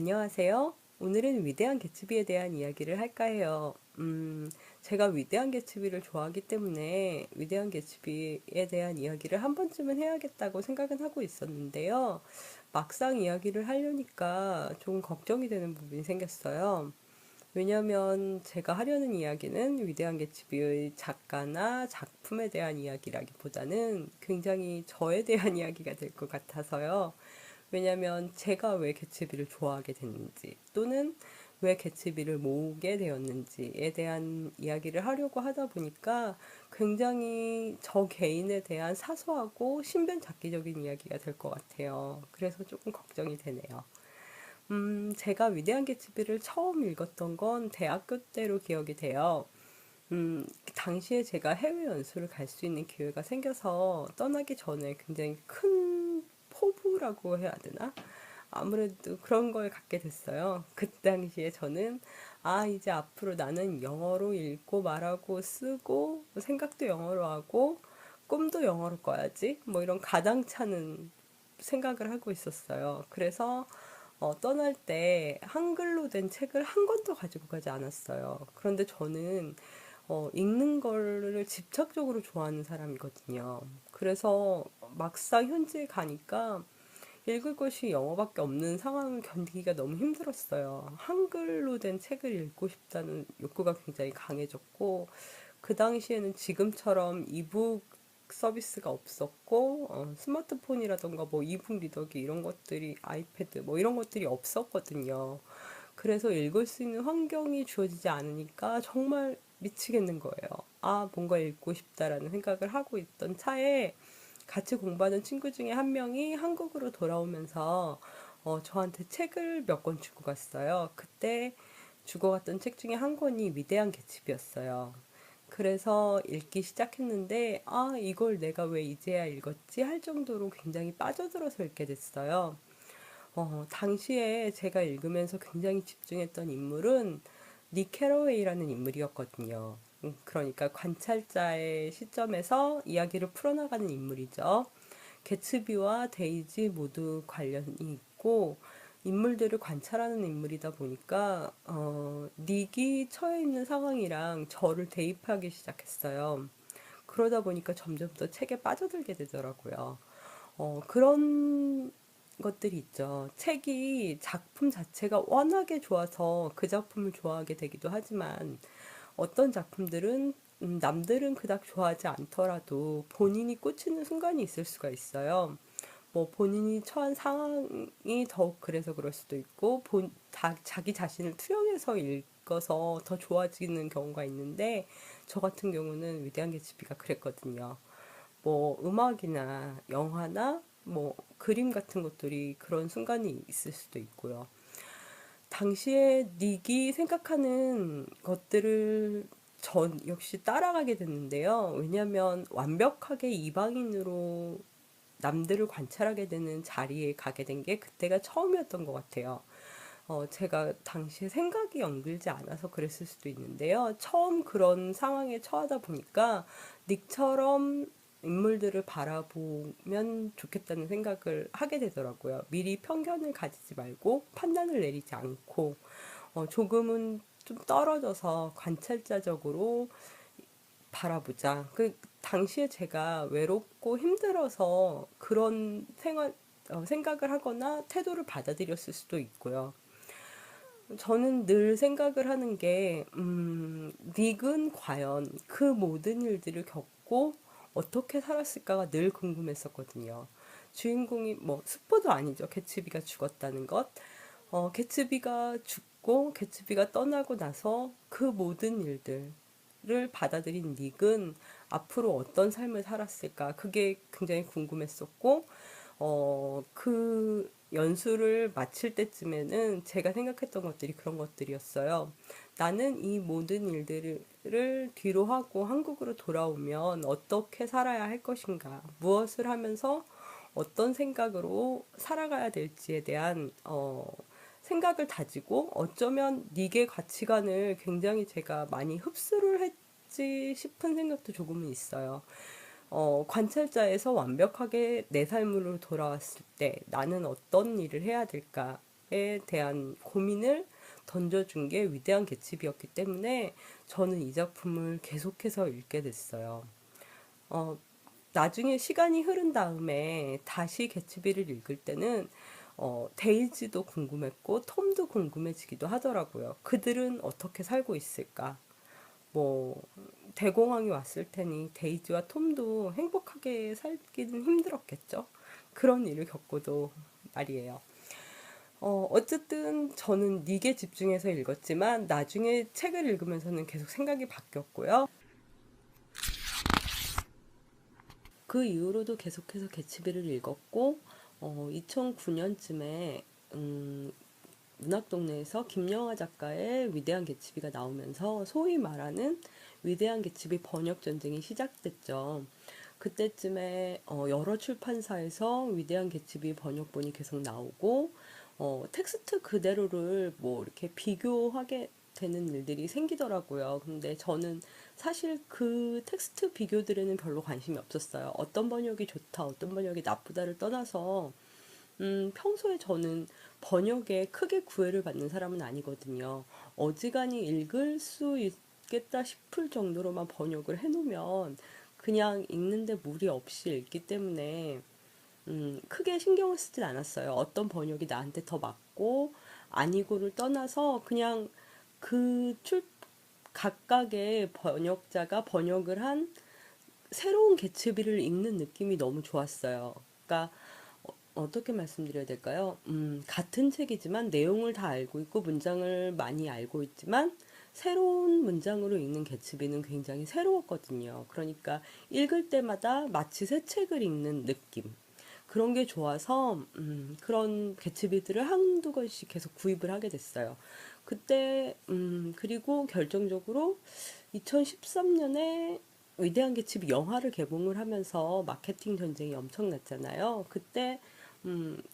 안녕하세요. 오늘은 위대한 개츠비에 대한 이야기를 할까 해요. 제가 위대한 개츠비를 좋아하기 때문에 위대한 개츠비에 대한 이야기를 한 번쯤은 해야겠다고 생각은 하고 있었는데요. 막상 이야기를 하려니까 좀 걱정이 되는 부분이 생겼어요. 왜냐면 제가 하려는 이야기는 위대한 개츠비의 작가나 작품에 대한 이야기라기보다는 굉장히 저에 대한 이야기가 될 것 같아서요. 왜냐면 제가 왜 개츠비를 좋아하게 됐는지 또는 왜 개츠비를 모으게 되었는지에 대한 이야기를 하려고 하다 보니까 굉장히 저 개인에 대한 사소하고 신변잡기적인 이야기가 될 것 같아요. 그래서 조금 걱정이 되네요. 제가 위대한 개츠비를 처음 읽었던 건 대학교 때로 기억이 돼요. 당시에 제가 해외 연수를 갈 수 있는 기회가 생겨서 떠나기 전에 굉장히 큰 포부라고 해야 되나? 아무래도 그런 걸 갖게 됐어요. 그 당시에 저는 이제 앞으로 나는 영어로 읽고 말하고 쓰고 생각도 영어로 하고 꿈도 영어로 꿔야지. 뭐 이런 가당차는 생각을 하고 있었어요. 그래서 떠날 때 한글로 된 책을 한 권도 가지고 가지 않았어요. 그런데 저는 읽는 거를 집착적으로 좋아하는 사람이거든요. 그래서 막상 현지에 가니까 읽을 것이 영어밖에 없는 상황을 견디기가 너무 힘들었어요. 한글로 된 책을 읽고 싶다는 욕구가 굉장히 강해졌고, 그 당시에는 지금처럼 이북 서비스가 없었고, 스마트폰이라던가 뭐 이북 리더기 이런 것들이, 아이패드 뭐 이런 것들이 없었거든요. 그래서 읽을 수 있는 환경이 주어지지 않으니까 정말 미치겠는 거예요. 뭔가 읽고 싶다라는 생각을 하고 있던 차에 같이 공부하는 친구 중에 한 명이 한국으로 돌아오면서 저한테 책을 몇 권 주고 갔어요. 그때 주고 갔던 책 중에 한 권이 위대한 개츠비였어요. 그래서 읽기 시작했는데, 이걸 내가 왜 이제야 읽었지? 할 정도로 굉장히 빠져들어서 읽게 됐어요. 당시에 제가 읽으면서 굉장히 집중했던 인물은 닉 캐러웨이라는 인물이었거든요. 그러니까 관찰자의 시점에서 이야기를 풀어나가는 인물이죠. 개츠비와 데이지 모두 관련이 있고 인물들을 관찰하는 인물이다 보니까 닉이 처해 있는 상황이랑 저를 대입하기 시작했어요. 그러다 보니까 점점 더 책에 빠져들게 되더라고요. 그런 것들이 있죠. 책이 작품 자체가 워낙에 좋아서 그 작품을 좋아하게 되기도 하지만 어떤 작품들은 남들은 그닥 좋아하지 않더라도 본인이 꽂히는 순간이 있을 수가 있어요. 뭐 본인이 처한 상황이 더욱 그래서 그럴 수도 있고 자기 자신을 투영해서 읽어서 더 좋아지는 경우가 있는데 저 같은 경우는 위대한 개츠비가 그랬거든요. 뭐 음악이나 영화나 뭐 그림 같은 것들이 그런 순간이 있을 수도 있고요. 당시에 닉이 생각하는 것들을 전 역시 따라가게 됐는데요. 왜냐하면 완벽하게 이방인으로 남들을 관찰하게 되는 자리에 가게 된 게 그때가 처음이었던 것 같아요. 제가 당시에 생각이 연결지 않아서 그랬을 수도 있는데요. 처음 그런 상황에 처하다 보니까 닉처럼 인물들을 바라보면 좋겠다는 생각을 하게 되더라고요. 미리 편견을 가지지 말고 판단을 내리지 않고 조금은 좀 떨어져서 관찰자적으로 바라보자. 그 당시에 제가 외롭고 힘들어서 그런 생각을 하거나 태도를 받아들였을 수도 있고요. 저는 늘 생각을 하는 게, 닉은 과연 그 모든 일들을 겪고 어떻게 살았을까가 늘 궁금했었거든요. 주인공이 뭐, 스포도 아니죠. 개츠비가 죽었다는 것. 개츠비가 죽고 개츠비가 떠나고 나서 그 모든 일들을 받아들인 닉은 앞으로 어떤 삶을 살았을까? 그게 굉장히 궁금했었고, 그 연수를 마칠 때쯤에는 제가 생각했던 것들이 그런 것들이었어요. 나는 이 모든 일들을 뒤로 하고 한국으로 돌아오면 어떻게 살아야 할 것인가? 무엇을 하면서 어떤 생각으로 살아가야 될지에 대한 생각을 다지고 어쩌면 닉의 가치관을 굉장히 제가 많이 흡수를 했지 싶은 생각도 조금은 있어요. 관찰자에서 완벽하게 내 삶으로 돌아왔을 때 나는 어떤 일을 해야 될까? 대한 고민을 던져준 게 위대한 개츠비였기 때문에 저는 이 작품을 계속해서 읽게 됐어요. 어, 나중에 시간이 흐른 다음에 다시 개츠비를 읽을 때는 데이지도 궁금했고 톰도 궁금해지기도 하더라고요. 그들은 어떻게 살고 있을까? 뭐 대공황이 왔을 테니 데이지와 톰도 행복하게 살기는 힘들었겠죠. 그런 일을 겪고도 말이에요. 어쨌든 저는 닉에 집중해서 읽었지만 나중에 책을 읽으면서는 계속 생각이 바뀌었고요. 그 이후로도 계속해서 개츠비를 읽었고 2009년쯤에 문학동네에서 김영하 작가의 위대한 개츠비가 나오면서 소위 말하는 위대한 개츠비 번역 전쟁이 시작됐죠. 그때쯤에 여러 출판사에서 위대한 개츠비 번역본이 계속 나오고 텍스트 그대로를 뭐 이렇게 비교하게 되는 일들이 생기더라고요. 근데 저는 사실 그 텍스트 비교들에는 별로 관심이 없었어요. 어떤 번역이 좋다, 어떤 번역이 나쁘다를 떠나서 평소에 저는 번역에 크게 구애를 받는 사람은 아니거든요. 어지간히 읽을 수 있겠다 싶을 정도로만 번역을 해놓으면 그냥 읽는데 무리 없이 읽기 때문에 크게 신경을 쓰진 않았어요. 어떤 번역이 나한테 더 맞고 아니고를 떠나서 그냥 그 각각의 번역자가 번역을 한 새로운 개츠비를 읽는 느낌이 너무 좋았어요. 그러니까 어떻게 말씀드려야 될까요? 같은 책이지만 내용을 다 알고 있고 문장을 많이 알고 있지만 새로운 문장으로 읽는 개츠비는 굉장히 새로웠거든요. 그러니까 읽을 때마다 마치 새 책을 읽는 느낌. 그런 게 좋아서 그런 개츠비들을 한두 권씩 계속 구입을 하게 됐어요. 그때 그리고 결정적으로 2013년에 위대한 개츠비 영화를 개봉을 하면서 마케팅 전쟁이 엄청났잖아요. 그때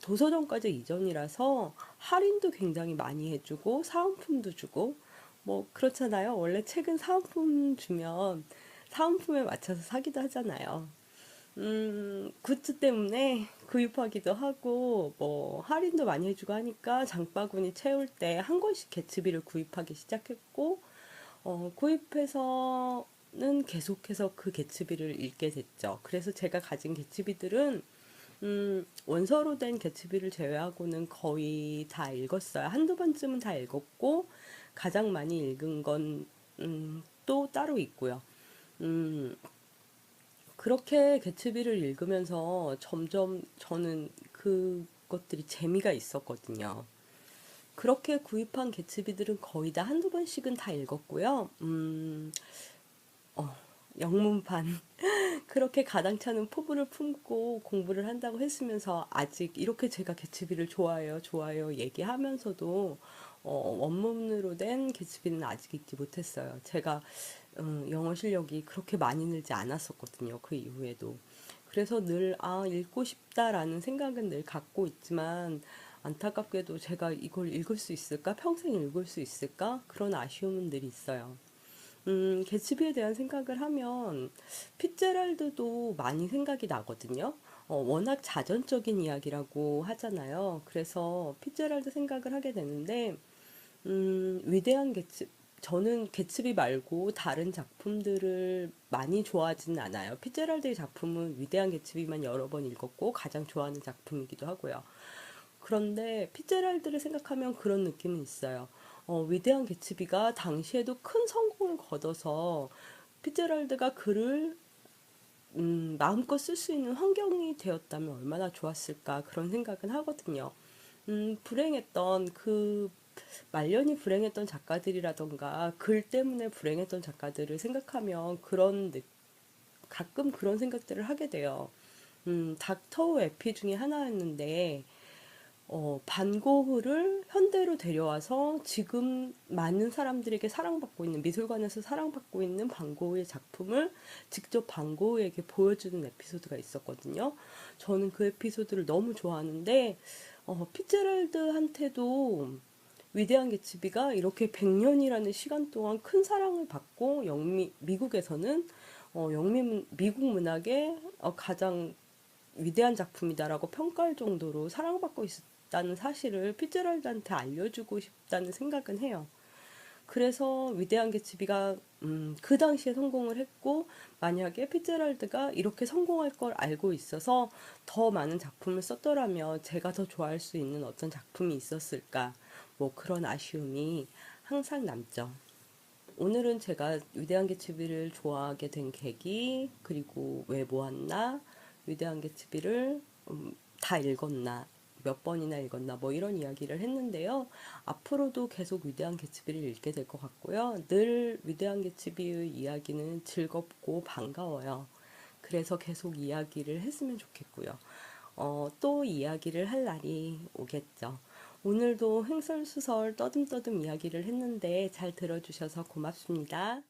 도서점까지 이전이라서 할인도 굉장히 많이 해주고 사은품도 주고 뭐 그렇잖아요. 원래 책은 사은품 주면 사은품에 맞춰서 사기도 하잖아요. 굿즈 때문에 구입하기도 하고 뭐 할인도 많이 해주고 하니까 장바구니 채울 때 한 권씩 개츠비를 구입하기 시작했고 구입해서는 계속해서 그 개츠비를 읽게 됐죠. 그래서 제가 가진 개츠비들은 원서로 된 개츠비를 제외하고는 거의 다 읽었어요. 한두 번쯤은 다 읽었고 가장 많이 읽은 건 또 따로 있고요. 음, 그렇게 개츠비를 읽으면서 점점 저는 그것들이 재미가 있었거든요. 그렇게 구입한 개츠비들은 거의 다 한두 번씩은 다 읽었고요. 영문판 그렇게 가당차는 포부를 품고 공부를 한다고 했으면서 아직 이렇게 제가 개츠비를 좋아해요, 좋아해요 얘기하면서도 원문으로 된 개츠비는 아직 읽지 못했어요. 제가 영어 실력이 그렇게 많이 늘지 않았었거든요. 그 이후에도. 그래서 늘 읽고 싶다라는 생각은 늘 갖고 있지만 안타깝게도 제가 이걸 읽을 수 있을까? 평생 읽을 수 있을까? 그런 아쉬움은 늘 있어요. 개츠비에 대한 생각을 하면 피츠제랄드도 많이 생각이 나거든요. 워낙 자전적인 이야기라고 하잖아요. 그래서 피츠제랄드 생각을 하게 되는데 위대한 개츠 저는 개츠비 말고 다른 작품들을 많이 좋아하지는 않아요. 피츠제랄드의 작품은 위대한 개츠비만 여러 번 읽었고 가장 좋아하는 작품이기도 하고요. 그런데 피츠제랄드를 생각하면 그런 느낌은 있어요. 위대한 개츠비가 당시에도 큰 성공을 거둬서 피츠제랄드가 글을 마음껏 쓸 수 있는 환경이 되었다면 얼마나 좋았을까 그런 생각은 하거든요. 불행했던 말년이 불행했던 작가들이라던가 글 때문에 불행했던 작가들을 생각하면 가끔 그런 생각들을 하게 돼요. 닥터우 에피 중에 하나였는데 반고흐를 현대로 데려와서 지금 많은 사람들에게 사랑받고 있는 미술관에서 사랑받고 있는 반고흐의 작품을 직접 반고흐에게 보여주는 에피소드가 있었거든요. 저는 그 에피소드를 너무 좋아하는데 피츠제럴드한테도 위대한 개츠비가 이렇게 100년이라는 시간 동안 큰 사랑을 받고 미국에서는 미국 문학의 가장 위대한 작품이다라고 평가할 정도로 사랑받고 있다는 사실을 피츠제럴드한테 알려주고 싶다는 생각은 해요. 그래서 위대한 개츠비가 그 당시에 성공을 했고, 만약에 피츠제럴드가 이렇게 성공할 걸 알고 있어서 더 많은 작품을 썼더라면 제가 더 좋아할 수 있는 어떤 작품이 있었을까, 뭐 그런 아쉬움이 항상 남죠. 오늘은 제가 위대한 개츠비를 좋아하게 된 계기, 그리고 왜 보았나, 위대한 개츠비를 다 읽었나, 몇 번이나 읽었나, 뭐 이런 이야기를 했는데요. 앞으로도 계속 위대한 개츠비를 읽게 될 것 같고요. 늘 위대한 개츠비의 이야기는 즐겁고 반가워요. 그래서 계속 이야기를 했으면 좋겠고요. 또 이야기를 할 날이 오겠죠. 오늘도 횡설수설 떠듬떠듬 이야기를 했는데 잘 들어주셔서 고맙습니다.